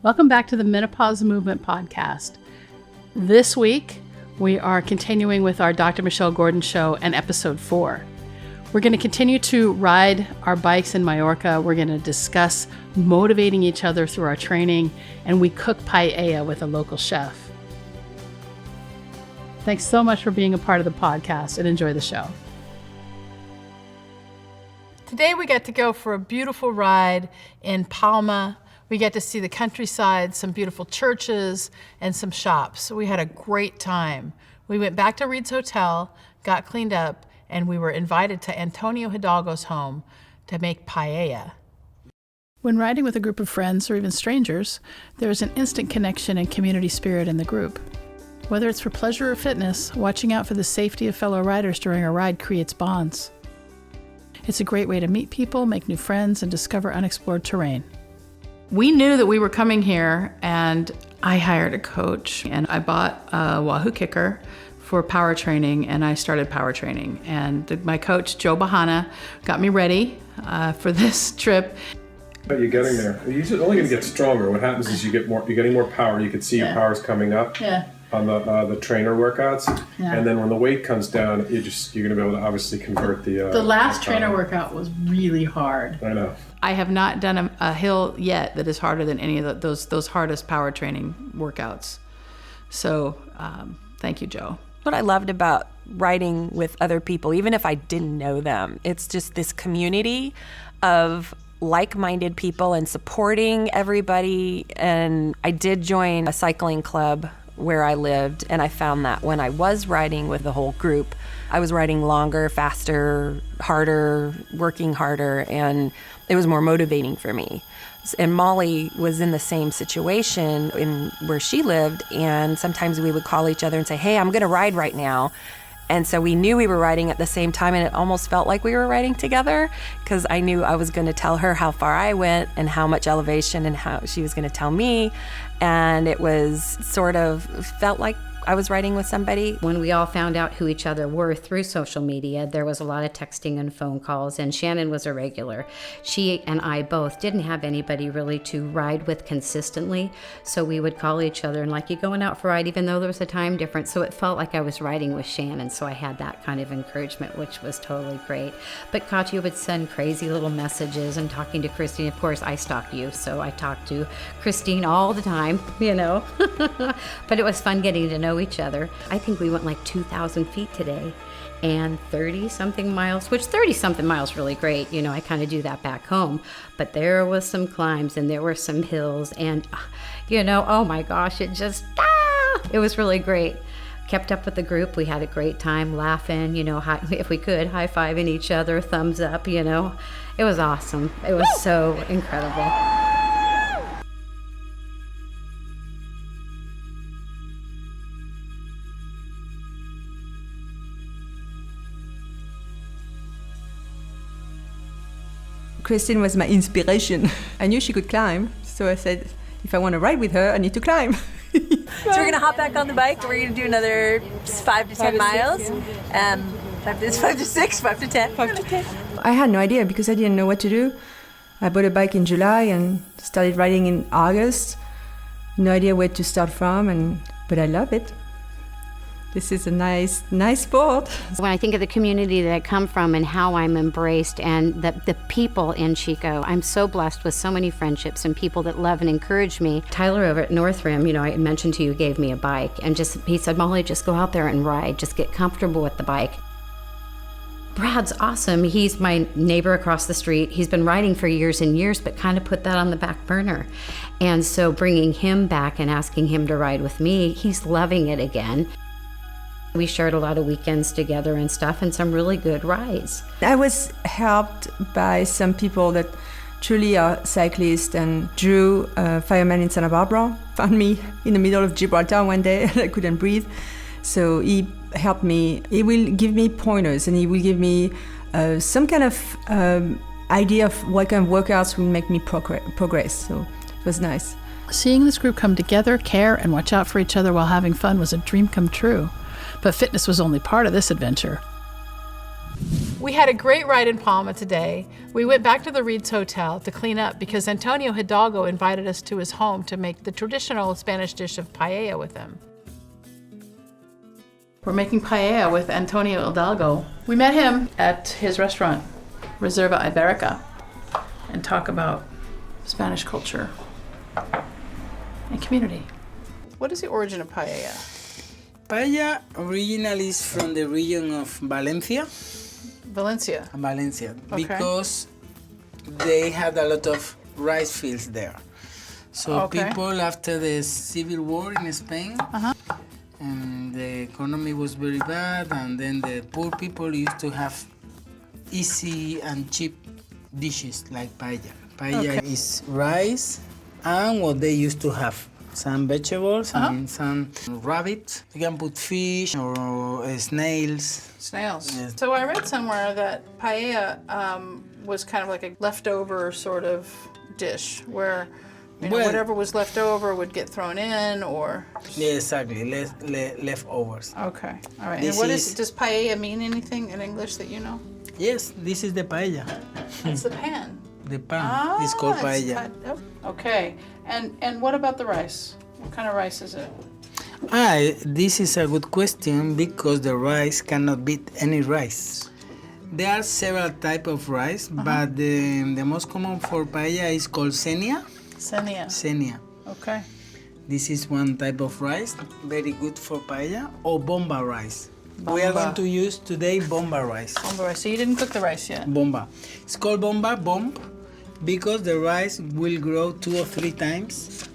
Welcome back to the Menopause Movement podcast. This week, we are continuing with our Dr. Michelle Gordon show and episode 4. We're going to continue to ride our bikes in Mallorca. We're going to discuss motivating each other through our training, and we cook paella with a local chef. Thanks so much for being a part of the podcast, and enjoy the show. Today we get to go for a beautiful ride in Palma. We get to see the countryside, some beautiful churches, and some shops. So we had a great time. We went back to Reed's Hotel, got cleaned up, and we were invited to Antonio Hidalgo's home to make paella. When riding with a group of friends or even strangers, there is an instant connection and community spirit in the group. Whether it's for pleasure or fitness, watching out for the safety of fellow riders during a ride creates bonds. It's a great way to meet people, make new friends, and discover unexplored terrain. We knew that we were coming here, and I hired a coach, and I bought a Wahoo kicker for power training, and I started power training. And my coach, Job Ohana, got me ready for this trip. But you're getting there. You're only going to get stronger. What happens is you're getting more power. You can see your power's coming up on the trainer workouts, and then when the weight comes down, you're going to be able to obviously convert the. The last trainer workout was really hard. I know. I have not done a hill yet that is harder than any of those hardest power training workouts. So thank you, Joe. What I loved about riding with other people, even if I didn't know them, it's just this community of like-minded people and supporting everybody. And I did join a cycling club where I lived, and I found that when I was riding with the whole group, I was riding longer, faster, harder, working harder, and it was more motivating for me. And Molly was in the same situation in where she lived, and sometimes we would call each other and say, hey, I'm going to ride right now. And so we knew we were riding at the same time, and it almost felt like we were riding together because I knew I was going to tell her how far I went and how much elevation and how she was going to tell me. And it was sort of felt like I was riding with somebody. When we all found out who each other were through social media, there was a lot of texting and phone calls, and Shannon was a regular. She and I both didn't have anybody really to ride with consistently, so we would call each other and like, you going out for a ride, even though there was a time difference. So it felt like I was riding with Shannon, so I had that kind of encouragement, which was totally great. But Katya would send crazy little messages, and talking to Christine, of course, I stalk you, so I talked to Christine all the time, you know. But it was fun getting to know each other. I think we went like 2,000 feet today and 30-something miles, which 30-something miles really great. You know, I kind of do that back home. But there was some climbs and there were some hills and, you know, oh my gosh, it was really great. Kept up with the group. We had a great time laughing, you know, if we could, high-fiving each other, thumbs up, you know. It was awesome. It was so incredible. Christine was my inspiration. I knew she could climb, so I said, if I want to ride with her, I need to climb. So we're going to hop back on the bike. We're going to do another 5 to 10 miles. 5 to 6, 5 to 10. 5 to 10. I had no idea because I didn't know what to do. I bought a bike in July and started riding in August. No idea where to start from, but I love it. This is a nice sport. When I think of the community that I come from and how I'm embraced and the people in Chico, I'm so blessed with so many friendships and people that love and encourage me. Tyler over at Northrim, you know, I mentioned to you, gave me a bike and he said, Molly, just go out there and ride. Just get comfortable with the bike. Brad's awesome. He's my neighbor across the street. He's been riding for years and years, but kind of put that on the back burner. And so bringing him back and asking him to ride with me, he's loving it again. We shared a lot of weekends together and stuff, and some really good rides. I was helped by some people that truly are cyclists, and Drew, a fireman in Santa Barbara, found me in the middle of Gibraltar one day and I couldn't breathe. So he helped me. He will give me pointers, and he will give me some kind of idea of what kind of workouts will make me progress. So it was nice. Seeing this group come together, care, and watch out for each other while having fun was a dream come true. But fitness was only part of this adventure. We had a great ride in Palma today. We went back to the Reed's Hotel to clean up because Antonio Hidalgo invited us to his home to make the traditional Spanish dish of paella with him. We're making paella with Antonio Hidalgo. We met him at his restaurant, Reserva Iberica, and talk about Spanish culture and community. What is the origin of paella? Paella originally is from the region of Valencia. Valencia. Okay. Because they had a lot of rice fields there. So people after the civil war in Spain, and the economy was very bad, and then the poor people used to have easy and cheap dishes like paella. Paella is rice and what they used to have. Some vegetables and some rabbit. You can put fish or snails. Snails. Yes. So I read somewhere that paella was kind of like a leftover sort of dish where whatever was left over would get thrown in or... Yeah, exactly, leftovers. Okay, all right. And does paella mean anything in English that you know? Yes, this is the paella. It's the pan. The pan is called paella. Okay, and what about the rice? What kind of rice is it? This is a good question because the rice cannot beat any rice. There are several types of rice, but the most common for paella is called senia. Senia. Okay. This is one type of rice, very good for paella, or bomba rice. We are going to use today bomba rice. Bomba rice. So you didn't cook the rice yet? Bomba. It's called bomb, because the rice will grow 2 or 3 times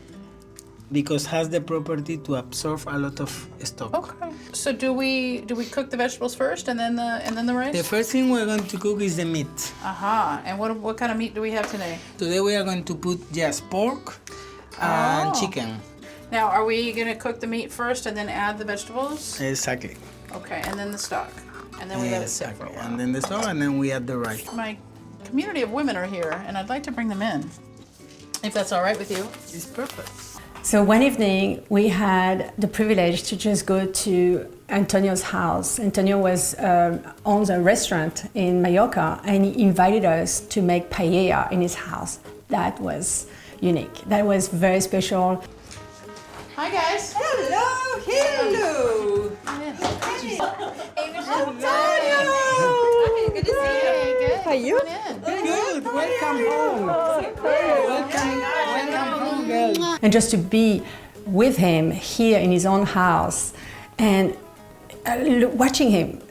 because has the property to absorb a lot of stock. Okay. So do we cook the vegetables first and then the rice? The first thing we're going to cook is the meat. And what kind of meat do we have today? Today we are going to put just pork and chicken. Now, are we going to cook the meat first and then add the vegetables? Exactly. Okay, and then the stock. And then we let it sit for a while. And then the stock, and then we add the rice. My community of women are here, and I'd like to bring them in, if that's all right with you. It's perfect. So one evening we had the privilege to just go to Antonio's house. Antonio owns a restaurant in Mallorca, and he invited us to make paella in his house. That was unique. That was very special. Hi guys. Hello. Antonio. Good to see you. Good. How are you? Good. Welcome home. Welcome home, girl. And just to be with him here in his own house and watching him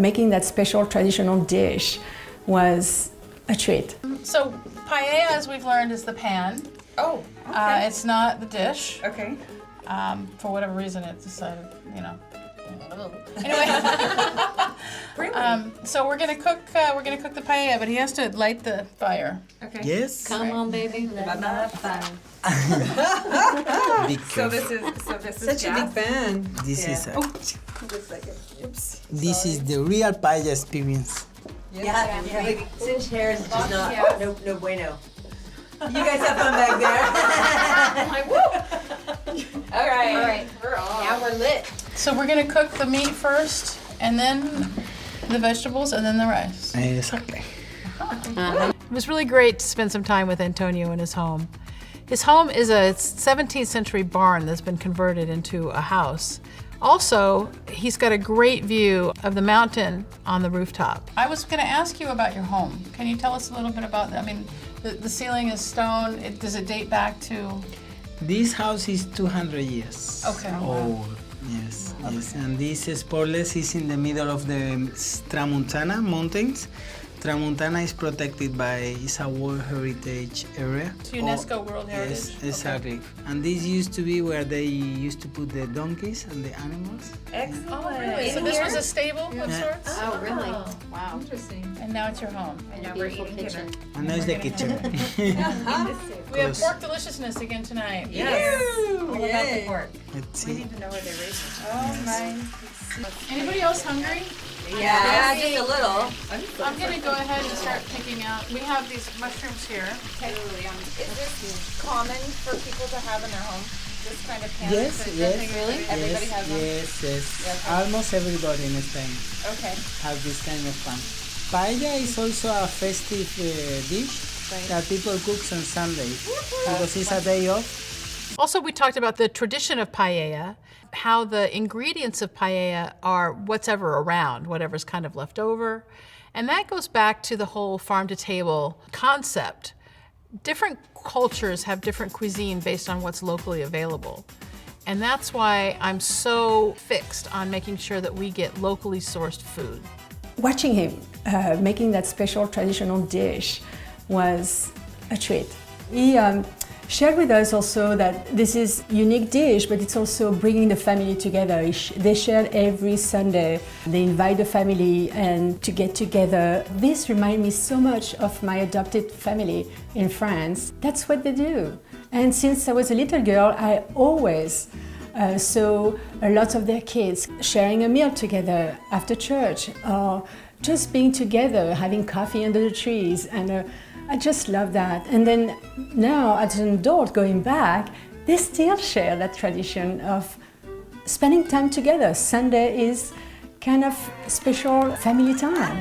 making that special traditional dish was a treat. So paella, as we've learned, is the pan. Oh, okay. It's not the dish. Okay. For whatever reason, it decided, Anyway, so we're gonna cook the paella, but he has to light the fire. Okay. Yes. Come on, baby. Let that fire. So this is such a big fan. This is Just like it. Oops. this is the real paella experience. Yeah. Like, singed hairs is just not no bueno. You guys have fun back there. All right. We're on. Now we're lit. So we're gonna cook the meat first, and then the vegetables, and then the rice. Exactly. It was really great to spend some time with Antonio in his home. His home is a 17th century barn that's been converted into a house. Also, he's got a great view of the mountain on the rooftop. I was gonna ask you about your home. Can you tell us a little bit about that? I mean, the ceiling is stone. Does it date back to? This house is 200 years old. Yes. And this Sporles is in the middle of the Tramuntana mountains. Tramuntana is protected it's a World Heritage area. It's UNESCO World Heritage? Yes, exactly. And this used to be where they used to put the donkeys and the animals. Excellent. Oh, really? So this was a stable of sorts? Oh, really? Wow. Interesting. And now it's your home. And now we're eating dinner. And now it's the kitchen. We have pork deliciousness again tonight. Yes. All about the pork. Let's We see. need to know where they're raising. Oh my. Anybody else hungry? Yeah, just a little. I'm gonna go ahead and start picking out. We have these mushrooms here. Is this common for people to have in their home? This kind of pan? Yes. Really? Everybody has them? Yes. Almost everybody in Spain Okay. has this kind of pan. Paella is also a festive dish that people cook on Sundays because it's a day off. Also, we talked about the tradition of paella, how the ingredients of paella are whatever around, whatever's kind of left over. And that goes back to the whole farm-to-table concept. Different cultures have different cuisine based on what's locally available. And that's why I'm so fixed on making sure that we get locally sourced food. Watching him making that special traditional dish was a treat. He shared with us also that this is a unique dish, but it's also bringing the family together. They share every Sunday. They invite the family and to get together. This reminds me so much of my adopted family in France. That's what they do. And since I was a little girl, I always saw a lot of their kids sharing a meal together after church, or just being together, having coffee under the trees. And I just love that. And then now, as an adult going back, they still share that tradition of spending time together. Sunday is kind of special family time.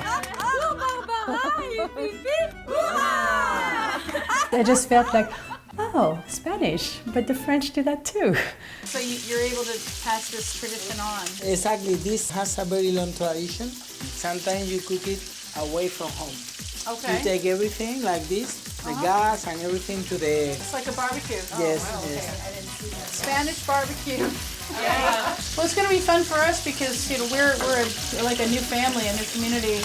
I just felt like, oh, Spanish, but the French do that too. So you're able to pass this tradition on. Exactly, this has a very long tradition. Sometimes you cook it away from home. Okay. You take everything like this, the gas and everything to the... It's like a barbecue. Yes, Oh, wow, yes. okay. I didn't see that. Spanish barbecue. Yeah. Well, it's going to be fun for us because we're like a new family, a new community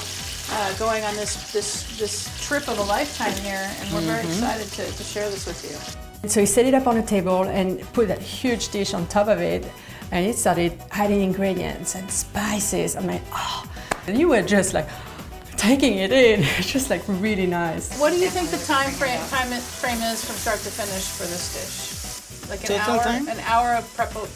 going on this trip of a lifetime here, and we're very excited to share this with you. So he set it up on a table and put that huge dish on top of it, and he started adding ingredients and spices. I'm like, oh, and you were just like taking it in. It's just like really nice. What do you think the time frame is from start to finish for this dish? Like an Total hour? time? An hour of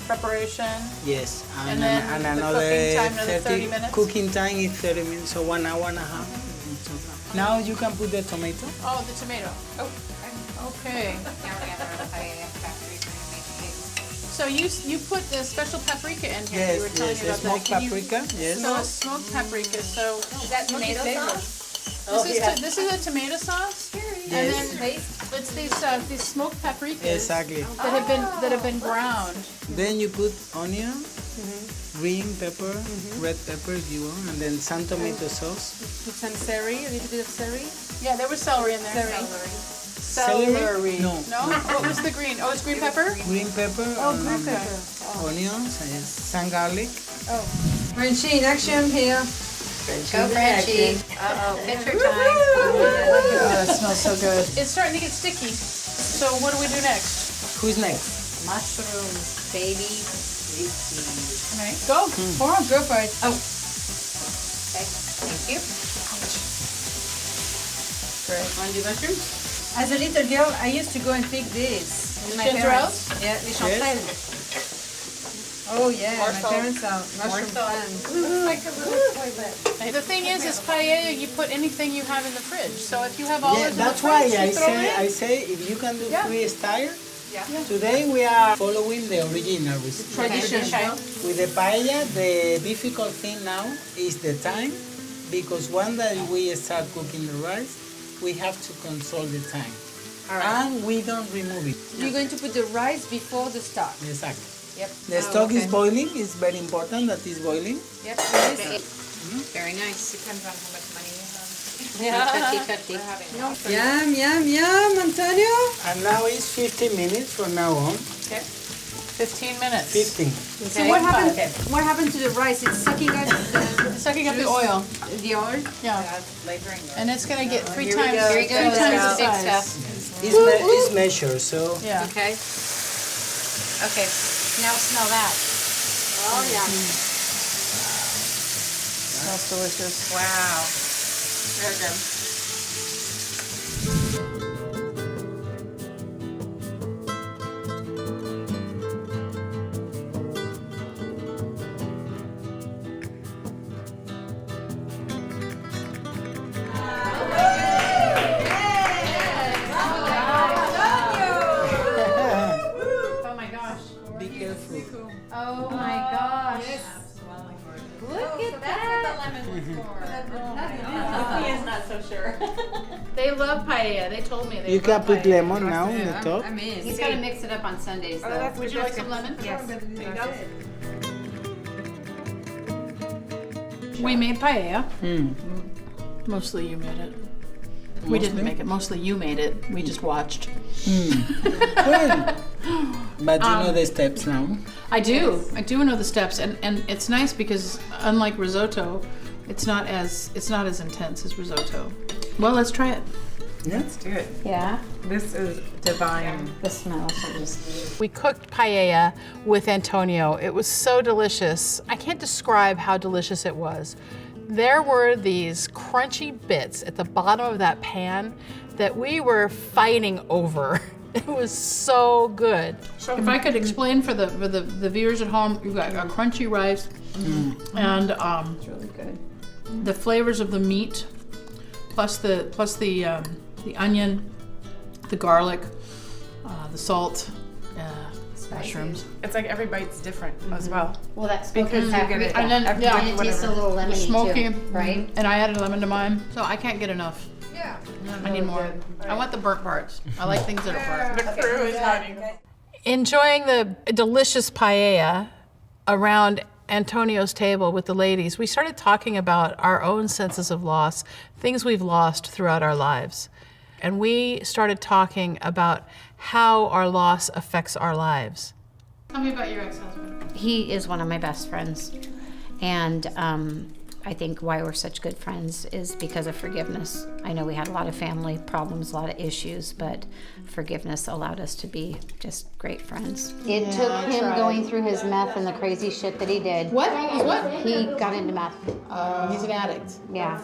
preparation? Yes, And then the another cooking time, another 30 minutes? Cooking time is 30 minutes, so 1 hour and a half. Now you can put the tomato. Oh, the tomato. Oh, okay. So you put the special paprika in here. You were Yes, telling yes, me about smoked that. paprika, yes. So it's smoked paprika. So Is that tomato sauce? this is a tomato sauce, and then it's these smoked paprikas Exactly. that have been ground. Then you put onion, green pepper, red pepper if you want, and then some tomato sauce. Put some celery, a little bit of celery. Yeah, there was celery in there. Celery. No. No? What was the green? Oh, it's green pepper? Green pepper. Oh, green pepper. Onions and some garlic. Frenchie in action here. Go Frenchie. Uh-oh, picture time. Oh, that smells so good. It's starting to get sticky. So what do we do next? Who's next? Mushrooms, baby. Okay. Go. Pour 'em. Go for it. Oh. Okay, thank you. Great. Want to do mushrooms? As a little girl, I used to go and pick this with my Chanterelles? parents. Yeah, les chanterelles. Oh yeah, my parents are mushroom fans. The thing is paella, you put anything you have in the fridge. So if you have olives Yeah, in the that's fridge, why you throw it in. I say if you can do Yeah. freestyle. Today we are following the original recipe. Tradition. Okay. With the paella, the difficult thing now is the time, because once that we start cooking the rice, we have to control the time. And we don't remove it. You're going to put the rice before the stock. Exactly. Yep. The stock is boiling. It's very important that it's boiling. Yep. Very nice. Depends on how much money you have. Touchy. Yum, yum, yum, Antonio. And now it's 15 minutes from now on. Okay. 15 minutes. 15. So what happened to the rice? It's sucking up It's sucking up the oil. the oil. Yeah. And it's going to get three Here we times, go. three Here we go. times the Big size. stuff. It's measured, so Yeah. Okay. Okay. Now smell that. Oh yeah. Smells delicious. Wow. Very good. Oh my gosh. be careful. Oh my gosh. Look at that. That's what the lemon was for. so sure. They love paella. They told me they You can love put paella. lemon now in the top. I'm in. He's got to mix it up on Sundays, though. Would you like some lemon? Yes. We made paella. Mostly you made it. We didn't make it. Mostly you made it. We just watched. Well, but you know the steps now. I do. I do know the steps, and it's nice because unlike risotto, it's not as intense as risotto. Well, let's try it. Let's do it. Yeah, This is divine. the smells are just... We cooked paella with Antonio. It was so delicious. I can't describe how delicious it was. There were these crunchy bits at the bottom of that pan that we were fighting over. It was so good. So if I could explain for the viewers at home, you've got a crunchy rice and It's really good. the flavors of the meat, plus the onion, the garlic, the salt, mushrooms. It's like every bite's different as well. Well, that's Because you get it. And then, every yeah. bite, And it tastes a whatever. little lemony, Smoky, too, right? And I added lemon to mine, so I can't get enough. Yeah. I need more. I want the burnt parts. I like things that are burnt. The crew is nodding. Enjoying the delicious paella around Antonio's table with the ladies, we started talking about our own senses of loss, things we've lost throughout our lives. And we started talking about how our loss affects our lives. Tell me about your ex-husband. He is one of my best friends. And I think why we're such good friends is because of forgiveness. I know we had a lot of family problems, a lot of issues, but forgiveness allowed us to be just great friends. It took him going through his meth and the crazy shit that he did. What? He got into meth. He's an addict. Yeah.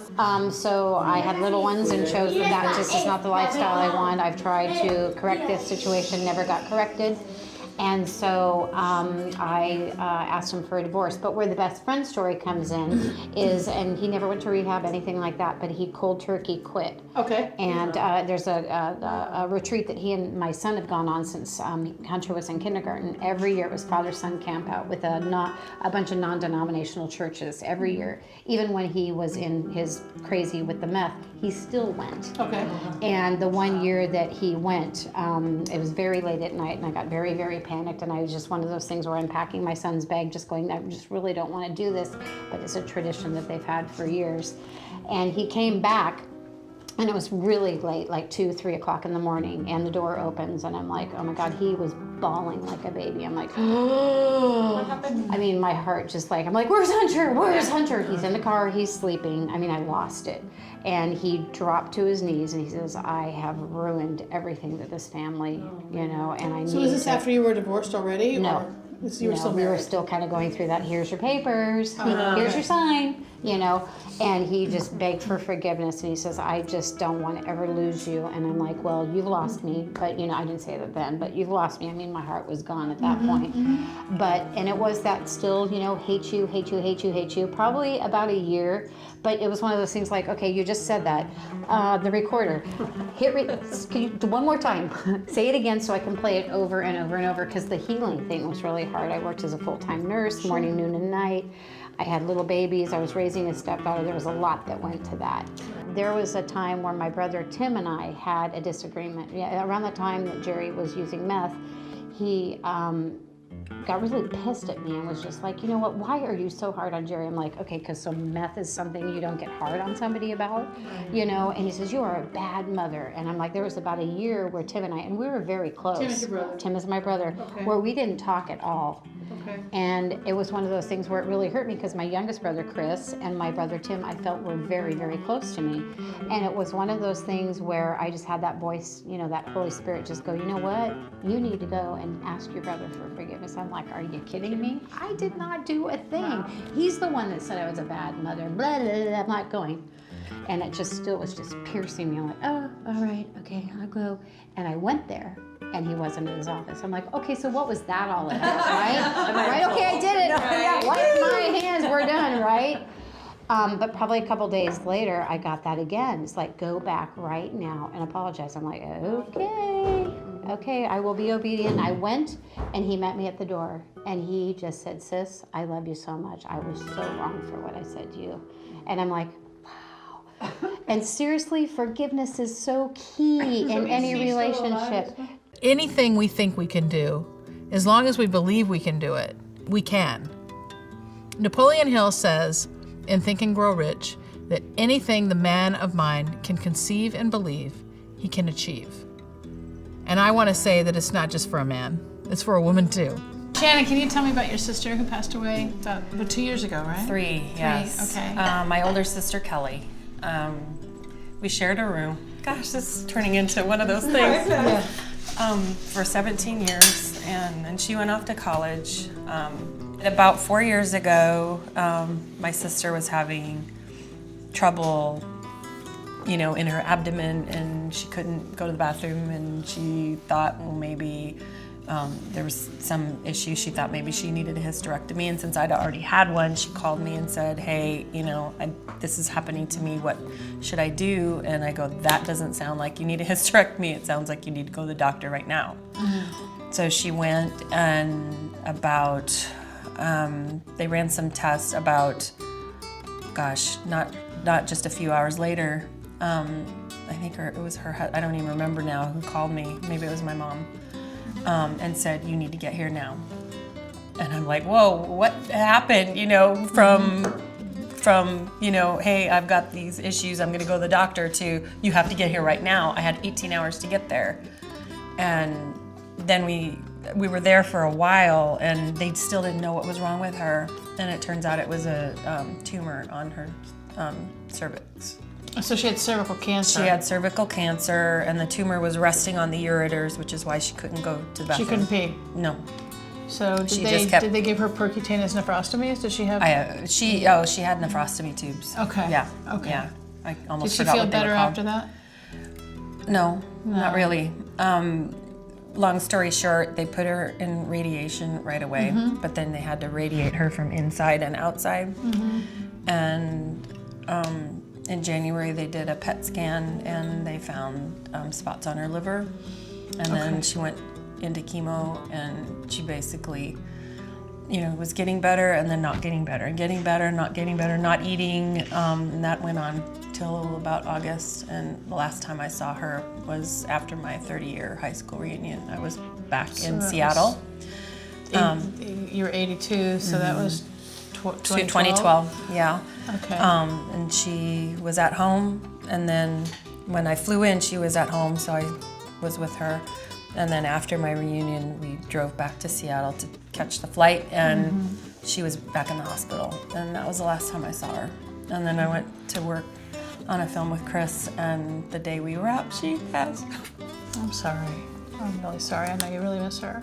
So I had little ones and chose that just is not the lifestyle I want. I've tried to correct this situation, never got corrected. And so I asked him for a divorce. But where the best friend story comes in is, and he never went to rehab, anything like that, but he cold turkey quit. Okay. And there's a retreat that he and my son have gone on since Hunter was in kindergarten. Every year it was father-son camp out with a bunch of non-denominational churches every year. Even when he was in his crazy with the meth, he still went. Okay. And the one year that he went, it was very late at night, and I got very, very panicked, and I was just one of those things where I'm packing my son's bag, just going, I just really don't want to do this, but it's a tradition that they've had for years. And he came back, and it was really late, like 2, 3 o'clock in the morning, and the door opens, and I'm like, oh my God, he was bawling like a baby. I'm like, oh. I mean, my heart just like, I'm like, where's Hunter? Where's Hunter? He's in the car, he's sleeping. I mean, I lost it. And he dropped to his knees, and he says, I have ruined everything that this family, you know, and I need to. So is this after you were divorced already? No. Or you were No, still we were married? still kind of going through that. Here's your papers. Here's your sign. You know, and he just begged for forgiveness, and he says, I just don't want to ever lose you. And I'm like, well, you've lost me, but you know, I didn't say that then, but you've lost me. I mean, my heart was gone at that point. But, and it was that still, you know, hate you, hate you, hate you, hate you, probably about a year. But it was one of those things like, okay, you just said that. The recorder, can you do one more time? Say it again so I can play it over and over and over, because the healing thing was really hard. I worked as a full-time nurse, morning, noon, and night. I had little babies. I was raising a stepdaughter. There was a lot that went to that. There was a time where my brother Tim and I had a disagreement. Yeah, around the time that Jerry was using meth, he got really pissed at me and was just like, you know what, why are you so hard on Jerry? I'm like, okay, because so meth is something you don't get hard on somebody about, you know? And he says, you are a bad mother. And I'm like, there was about a year where Tim and I, and we were very close. Tim is your brother. Tim is my brother, where we didn't talk at all. Okay. And it was one of those things where it really hurt me, because my youngest brother, Chris, and my brother, Tim, I felt were very, very close to me. And it was one of those things where I just had that voice, you know, that Holy Spirit just go, you know what? You need to go and ask your brother for forgiveness. I'm like, are you kidding me? I did not do a thing. Wow. He's the one that said I was a bad mother. Blah, blah, blah, I'm not going. And it just still was just piercing me. I'm like, oh, all right, okay, I'll go. And I went there, and he wasn't in his office. I'm like, okay, so what was that all about, right? Right, okay, I did it. Wipe my hands, we're done, right? But probably a couple days later, I got that again. It's like, go back right now and apologize. I'm like, okay, I will be obedient. I went, and he met me at the door, and he just said, sis, I love you so much. I was so wrong for what I said to you. And I'm like, wow. And seriously, forgiveness is so key in any relationship. Anything we think we can do, as long as we believe we can do it, we can. Napoleon Hill says in Think and Grow Rich that anything the man of mind can conceive and believe, he can achieve. And I want to say that it's not just for a man, it's for a woman too. Shannon, can you tell me about your sister who passed away about 2 years ago, right? Three, yes. Okay. My older sister, Kelly. We shared a room. Gosh, this is turning into one of those things. For 17 years, and she went off to college. About 4 years ago, my sister was having trouble, in her abdomen, and she couldn't go to the bathroom, and she thought, well, maybe there was some issue. She thought maybe she needed a hysterectomy, and since I'd already had one, she called me and said, hey, this is happening to me. What should I do? And I go, that doesn't sound like you need a hysterectomy. It sounds like you need to go to the doctor right now. Mm-hmm. So she went, and they ran some tests about, not just a few hours later. I think it was her, I don't even remember now who called me. Maybe it was my mom. And said, you need to get here now. And I'm like, whoa, what happened? From hey, I've got these issues, I'm gonna go to the doctor, to you have to get here right now. I had 18 hours to get there. And then we were there for a while, and they still didn't know what was wrong with her. And it turns out it was a tumor on her cervix. So she had cervical cancer. She had cervical cancer, and the tumor was resting on the ureters, which is why she couldn't go to the bathroom. She couldn't pee? No. So did they give her percutaneous nephrostomies? Did she have? She had nephrostomy tubes. Okay. Yeah. Okay. Yeah. I almost Did she forgot feel what they were better called. after that? No, not really. Long story short, they put her in radiation right away, but then they had to radiate her from inside and outside. And in January, they did a PET scan, and they found spots on her liver. And then she went into chemo, and she basically, was getting better and then not getting better, and getting better, not getting better, not eating. And that went on till about August. And the last time I saw her was after my 30-year high school reunion. I was back in Seattle. You were 82, so that was 2012, yeah. Okay. And she was at home, and then when I flew in, she was at home, so I was with her. And then after my reunion, we drove back to Seattle to catch the flight, and she was back in the hospital. And that was the last time I saw her. And then I went to work on a film with Chris, and the day we wrapped, she passed. I'm sorry. I'm really sorry. I know you really miss her.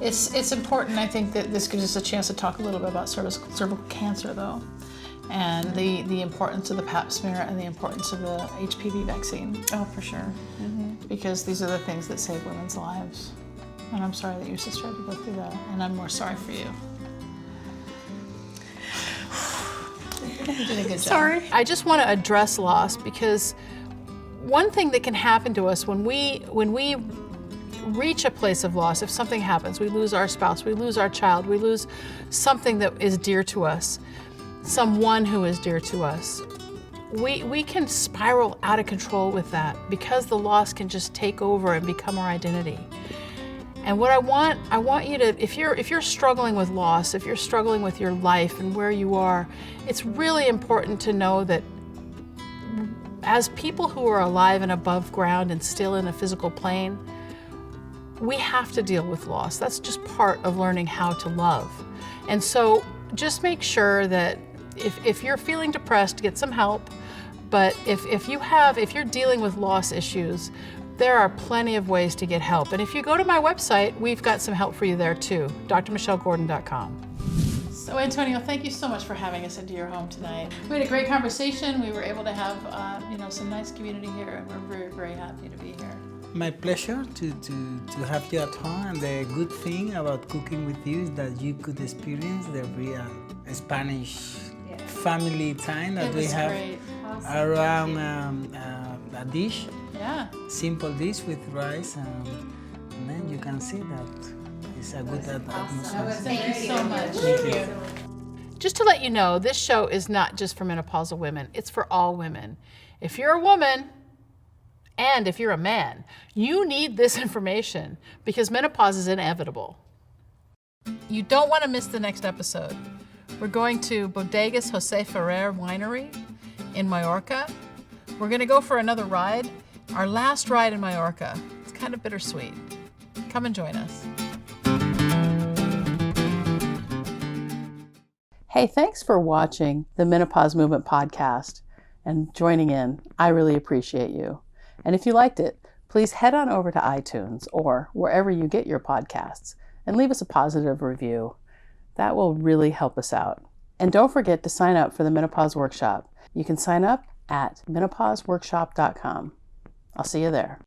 It's important, I think, that this gives us a chance to talk a little bit about cervical cancer, though, and the importance of the Pap smear and the importance of the HPV vaccine. Oh, for sure. Because these are the things that save women's lives. And I'm sorry that your sister had to go through that, and I'm more sorry for you. You did a good job. Sorry. I just want to address loss, because one thing that can happen to us when we reach a place of loss, if something happens, we lose our spouse, we lose our child, we lose something that is dear to us, someone who is dear to us, we can spiral out of control with that, because the loss can just take over and become our identity. And what I want you to, if you're struggling with loss, if you're struggling with your life and where you are, it's really important to know that as people who are alive and above ground and still in a physical plane, we have to deal with loss. That's just part of learning how to love. And so just make sure that if you're feeling depressed, get some help. But if you're dealing with loss issues, there are plenty of ways to get help. And if you go to my website, we've got some help for you there too, drmichellegordon.com. So Antonio, thank you so much for having us into your home tonight. We had a great conversation. We were able to have some nice community here, and we're very, very happy to be here. My pleasure to have you at home, and the good thing about cooking with you is that you could experience the real Spanish family time that we have around a dish. Yeah. Simple dish with rice, and then you can see that it's a good atmosphere. Thank you so much. Thank you. Just to let you know, this show is not just for menopausal women, it's for all women. If you're a woman, and if you're a man, you need this information because menopause is inevitable. You don't want to miss the next episode. We're going to Bodegas Jose Ferrer Winery in Mallorca. We're going to go for another ride, our last ride in Mallorca. It's kind of bittersweet. Come and join us. Hey, thanks for watching the Menopause Movement podcast and joining in. I really appreciate you. And if you liked it, please head on over to iTunes or wherever you get your podcasts and leave us a positive review. That will really help us out. And don't forget to sign up for the Menopause Workshop. You can sign up at menopauseworkshop.com. I'll see you there.